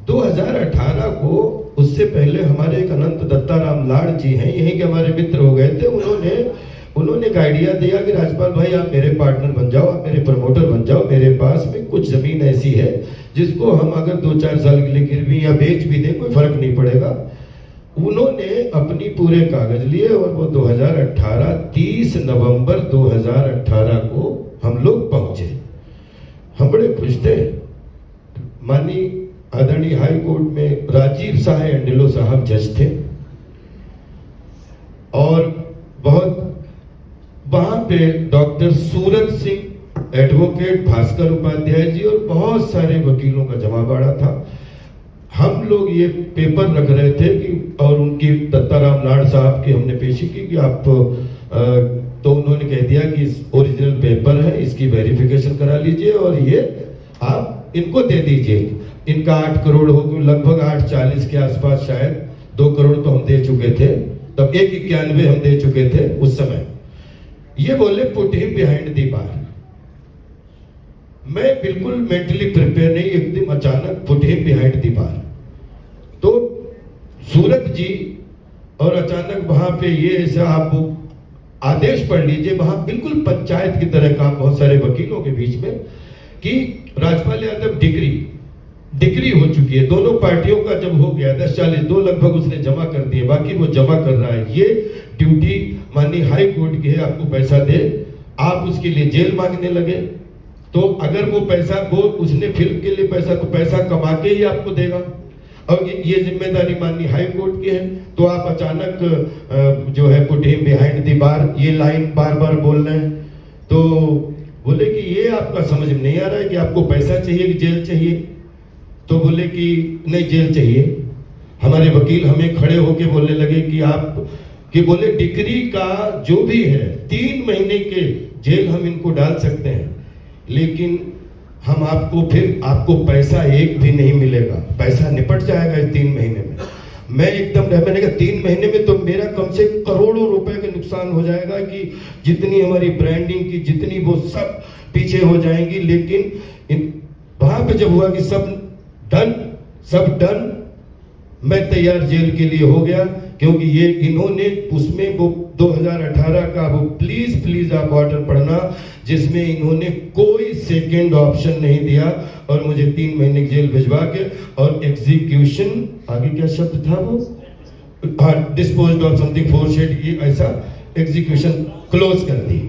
2018 को, उससे पहले हमारे एक अनंत दत्ताराम लाड़ जी हैं, यहीं के हमारे मित्र हो गए थे। उन्होंने एक आइडिया दिया कि राजपाल भाई आप मेरे पार्टनर बन जाओ, आप मेरे प्रमोटर बन जाओ। मेरे पास में कुछ जमीन ऐसी है जिसको हम अगर 2-4 साल के लिए गिरवी या बेच भी दें कोई फर्क नहीं पड़ेगा। उन्होंने अपनी पूरे कागज लिए और वो 30 नवंबर 2018 को हम लोग पहुंचे। हम बड़े खुश थे। माननीय आदरणीय हाई कोर्ट में राजीव साहे अंडिलो साहब जज थे और बहुत वहां पे डॉक्टर सूरत सिंह एडवोकेट, भास्कर उपाध्याय जी और बहुत सारे वकीलों का जमावड़ा था। हम लोग ये पेपर रख रहे थे कि, और उनकी दत्ताराम लाड़ साहब की हमने पेशी की कि आप तो उन्होंने कह दिया कि ओरिजिनल पेपर है, इसकी वेरिफिकेशन करा लीजिए और ये आप इनको दे दीजिए। इनका 8 करोड़ हो गया, लगभग 840 के आसपास, शायद 2 करोड़ तो हम दे चुके थे, तब 191 हम दे चुके थे उस समय। ये बोले put him behind the bar. मैं बिल्कुल मेंटली प्रिपेयर नहीं, एकदम अचानक put him behind the bar. तो सूरत जी और अचानक वहां पे ये ऐसा आप आदेश पढ़ लीजिए, वहां बिल्कुल पंचायत की तरह का, बहुत सारे वकीलों के बीच में, कि राजपाल यादव डिग्री हो चुकी है। दोनों पार्टियों का जब हो गया 10-40 लगभग उसने जमा कर दिए, बाकी वो जमा कर रहा है। ये ड्यूटी माननीय हाई कोर्ट की है, आपको पैसा दे, आप उसके लिए जेल मांगने लगे। तो अगर वो पैसा, वो उसने फिल्म के लिए पैसा, तो पैसा कमा के ही आपको देगा और ये जिम्मेदारी माननीय हाई कोर्ट की है। तो आप अचानक जो है put him behind the bar, ये लाइन बार बार बोल रहे हैं। तो बोले कि ये आपका समझ में नहीं आ रहा है कि आपको पैसा चाहिए कि जेल चाहिए। तो बोले कि नहीं, जेल चाहिए। हमारे वकील हमें खड़े होके बोलने लगे कि आप, कि बोले डिग्री का जो भी है 3 महीने के जेल हम इनको डाल सकते हैं, लेकिन हम आपको पैसा एक भी नहीं मिलेगा, पैसा निपट जाएगा इस 3 महीने में। मैं एकदम मैंने कहा 3 महीने में तो मेरा कम से करोड़ों रुपए का नुकसान हो जाएगा, कि जितनी हमारी ब्रांडिंग की, जितनी वो सब पीछे हो जाएंगी। लेकिन वहां पे जब हुआ कि सब डन, मैं तैयार जेल के लिए हो गया, क्योंकि ये इन्होंने उसमें वो 2018 का वो प्लीज आप ऑर्डर पढ़ना, जिसमें इन्होंने कोई सेकंड ऑप्शन नहीं दिया और मुझे 3 महीने जेल भिजवा के और एग्जीक्यूशन, आगे क्या शब्द था वो, डिस्पोज्ड ऑफ समथिंग फोरशेड, ये ऐसा एग्जीक्यूशन क्लोज कर दी।